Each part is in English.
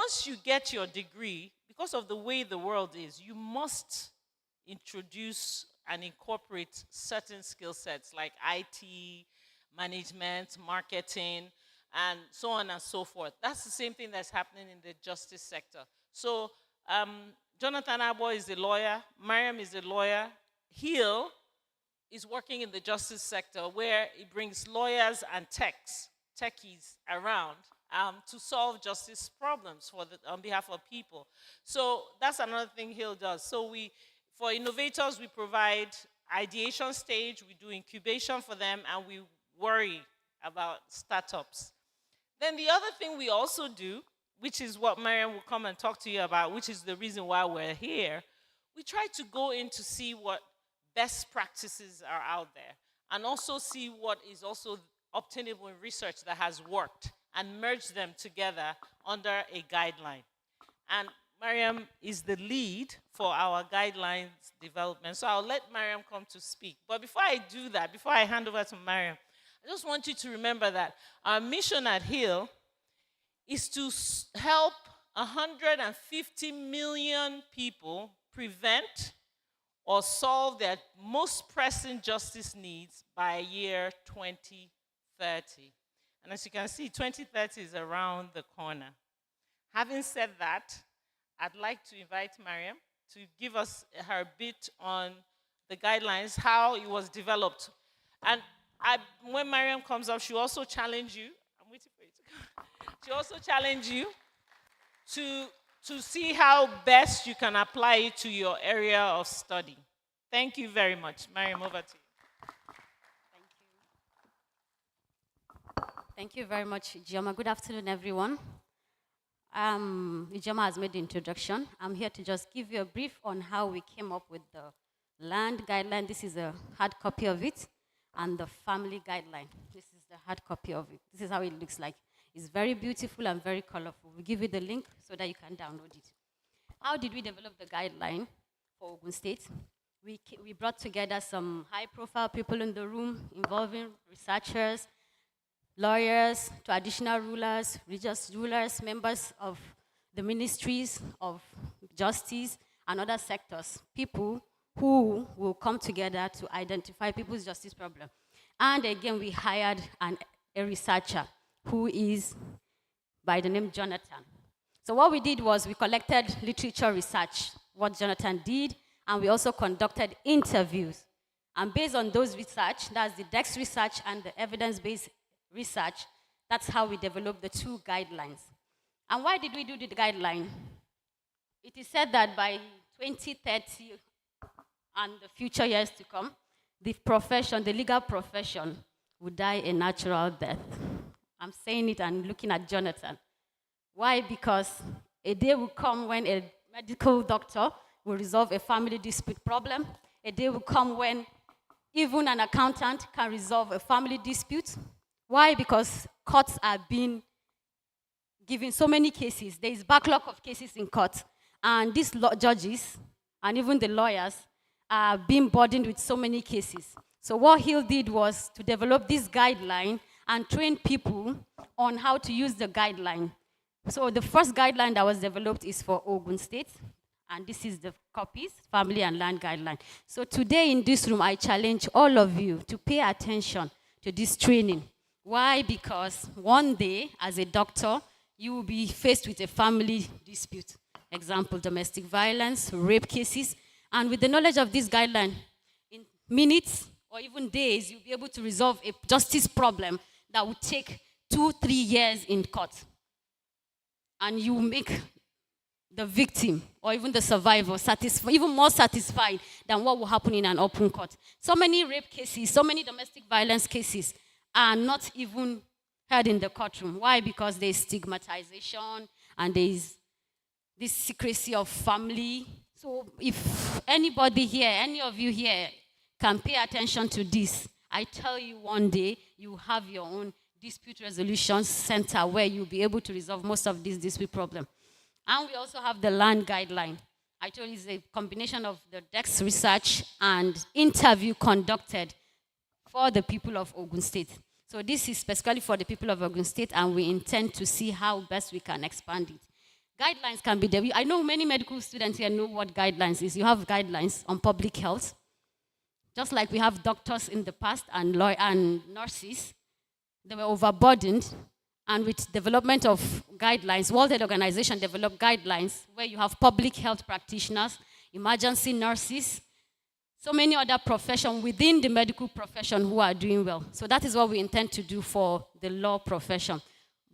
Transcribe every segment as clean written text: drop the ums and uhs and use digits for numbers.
once you get your degree, because of the way the world is, you must introduce and incorporate certain skill sets like IT, management, marketing, and so on and so forth. That's the same thing that's happening in the justice sector. So Jonathan Abo is a lawyer, Mariam is a lawyer, HiiL is working in the justice sector where it brings lawyers and techies around to solve justice problems on behalf of people. So that's another thing HiiL does. So for innovators, we provide ideation stage, we do incubation for them, and we worry about startups. Then the other thing we also do, which is what Mariam will come and talk to you about, which is the reason why we're here, we try to go in to see what best practices are out there and also see what is also obtainable in research that has worked and merge them together under a guideline. And Mariam is the lead for our guidelines development. So I'll let Mariam come to speak. But before I do that, before I hand over to Mariam, I just want you to remember that our mission at HiiL is to help 150 million people prevent or solve their most pressing justice needs by year 2030. And as you can see, 2030 is around the corner. Having said that, I'd like to invite Mariam to give us her bit on the guidelines, how it was developed. And when Mariam comes up, she'll also challenge you. I'm waiting for you to come. She'll also challenge you to see how best you can apply it to your area of study. Thank you very much. Mariam, over to you. Thank you. Thank you very much, Ijeoma. Good afternoon, everyone. Ijeoma has made the introduction. I'm here to just give you a brief on how we came up with the land guideline. This is a hard copy of it, and the family guideline. This is the hard copy of it. This is how it looks like. It's very beautiful and very colorful. We'll give you the link so that you can download it. How did we develop the guideline for Ogun State? We brought together some high-profile people in the room involving researchers, lawyers, traditional rulers, religious rulers, members of the ministries of justice and other sectors, people who will come together to identify people's justice problem. And again, we hired a researcher who is by the name Jonathan. So what we did was we collected literature research, what Jonathan did, and we also conducted interviews. And based on those research, that's the DEX research and the evidence-based research, that's how we developed the two guidelines. And why did we do the guideline? It is said that by 2030 and the future years to come, the legal profession will die a natural death. I'm saying it and looking at Jonathan. Why? Because a day will come when a medical doctor will resolve a family dispute problem. A day will come when even an accountant can resolve a family dispute. Why? Because courts are being given so many cases. There is backlog of cases in court. And these judges and even the lawyers are being burdened with so many cases. So what HiiL did was to develop this guideline and train people on how to use the guideline. So the first guideline that was developed is for Ogun State, and this is the copies, family and land guideline. So today in this room, I challenge all of you to pay attention to this training. Why? Because one day, as a doctor, you will be faced with a family dispute. Example, domestic violence, rape cases, and with the knowledge of this guideline, in minutes or even days, you'll be able to resolve a justice problem that would take 2-3 years in court. And you make the victim or even the survivor even more satisfied than what will happen in an open court. So many rape cases, so many domestic violence cases are not even heard in the courtroom. Why? Because there's stigmatization and there's this secrecy of family. So if anybody here, any of you here can pay attention to this, I tell you one day you have your own dispute resolution center where you'll be able to resolve most of these dispute problems. And we also have the land guideline. I told you it's a combination of the DEX research and interview conducted for the people of Ogun State. So this is specifically for the people of Ogun State, and we intend to see how best we can expand it. Guidelines can be there. I know many medical students here know what guidelines is. You have guidelines on public health, just like we have doctors in the past and lawyers and nurses. They were overburdened, and with development of guidelines, World Health Organization developed guidelines where you have public health practitioners, emergency nurses, so many other professions within the medical profession who are doing well. So that is what we intend to do for the law profession,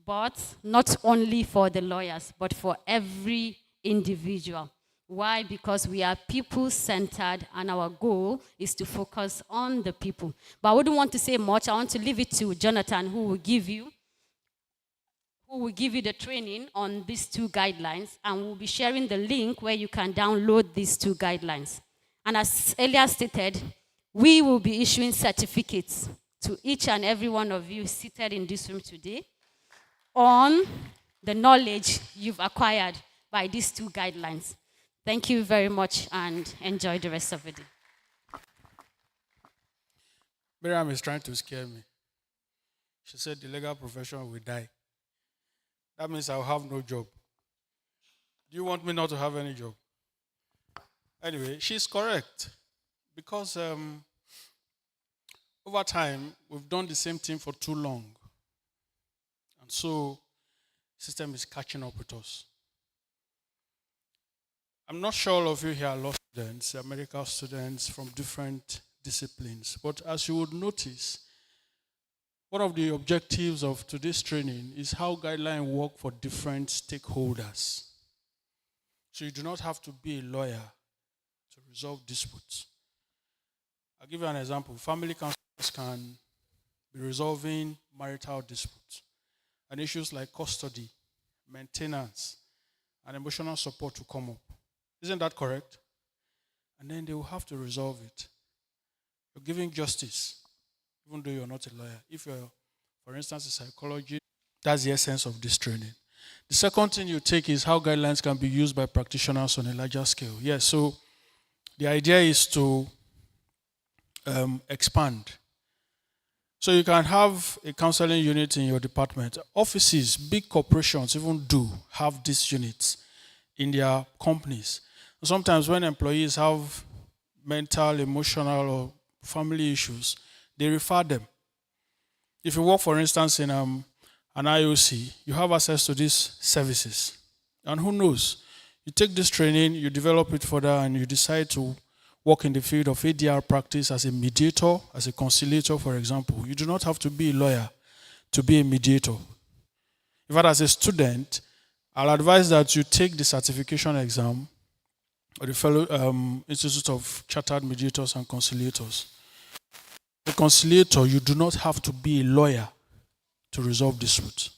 but not only for the lawyers, but for every individual. Why? Because we are people-centered, and our goal is to focus on the people. But I wouldn't want to say much. I want to leave it to Jonathan, who will give you the training on these two guidelines, and we'll be sharing the link where you can download these two guidelines. And as earlier stated, we will be issuing certificates to each and every one of you seated in this room today on the knowledge you've acquired by these two guidelines. Thank you very much, and enjoy the rest of the day. Miriam is trying to scare me. She said the legal profession will die. That means I'll have no job. Do you want me not to have any job? Anyway, she's correct. Because over time, we've done the same thing for too long. And so, the system is catching up with us. I'm not sure all of you here are law students, medical students from different disciplines. But as you would notice, one of the objectives of today's training is how guidelines work for different stakeholders. So you do not have to be a lawyer to resolve disputes. I'll give you an example. Family counselors can be resolving marital disputes and issues like custody, maintenance, and emotional support to come up. Isn't that correct? And then they will have to resolve it. You're giving justice, even though you're not a lawyer. If you're, for instance, a psychologist, that's the essence of this training. The second thing you take is how guidelines can be used by practitioners on a larger scale. Yes, so the idea is to expand. So you can have a counseling unit in your department. Offices, big corporations even do have these units in their companies. Sometimes when employees have mental, emotional, or family issues, they refer them. If you work, for instance, in an IOC, you have access to these services. And who knows? You take this training, you develop it further, and you decide to work in the field of ADR practice as a mediator, as a conciliator, for example. You do not have to be a lawyer to be a mediator. In fact, as a student, I'll advise that you take the certification exam or the Fellow Institute of Chartered Mediators and Conciliators. The conciliator, you do not have to be a lawyer to resolve disputes.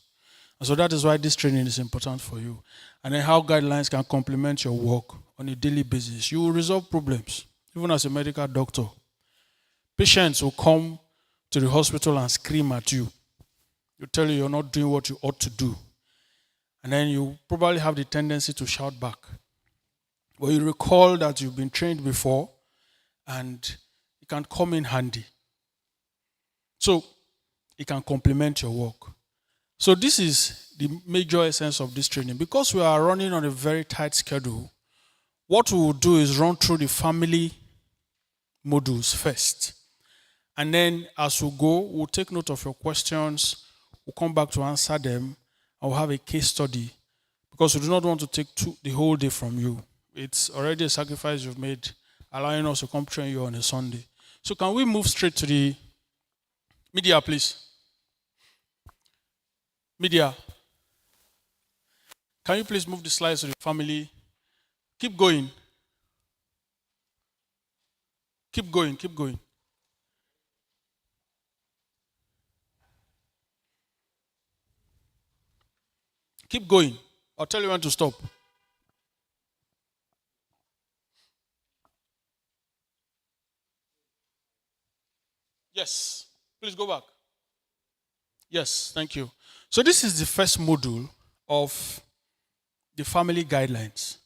And so that is why this training is important for you. And then how guidelines can complement your work on a daily basis. You will resolve problems, even as a medical doctor. Patients will come to the hospital and scream at you. You tell you you're not doing what you ought to do. And then you probably have the tendency to shout back. But you recall that you've been trained before and it can come in handy. So it can complement your work. So this is the major essence of this training. Because we are running on a very tight schedule, what we will do is run through the family modules first. And then as we go, we'll take note of your questions, we'll come back to answer them, and we'll have a case study. Because we do not want to take the whole day from you. It's already a sacrifice you've made, allowing us to come train you on a Sunday. So can we move straight to the media, please? Media. Can you please move the slides to the family? Keep going. Keep going, keep going. Keep going. I'll tell you when to stop. Yes. Please go back. Yes, thank you. So this is the first module of the family guidelines.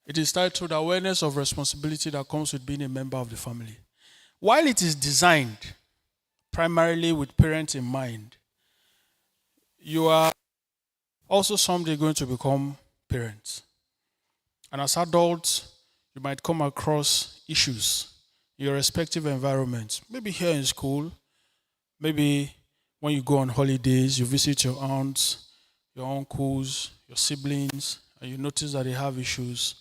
It is titled Awareness of Responsibility That Comes with Being a Member of the Family. While it is designed primarily with parents in mind, you are also someday going to become parents. And as adults, you might come across issues in your respective environments. Maybe here in school, maybe when you go on holidays, you visit your aunts, your uncles, your siblings, and you notice that they have issues.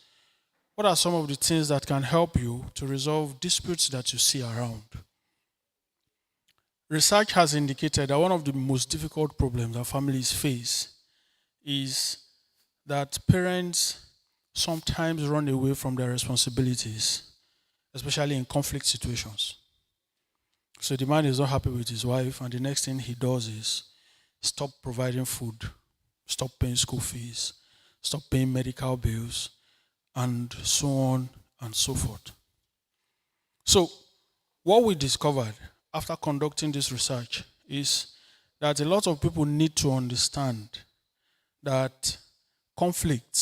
What are some of the things that can help you to resolve disputes that you see around? Research has indicated that one of the most difficult problems that families face is that parents sometimes run away from their responsibilities, especially in conflict situations. So the man is not happy with his wife, and the next thing he does is stop providing food, stop paying school fees, stop paying medical bills, and so on and so forth. So, what we discovered after conducting this research is that a lot of people need to understand that conflict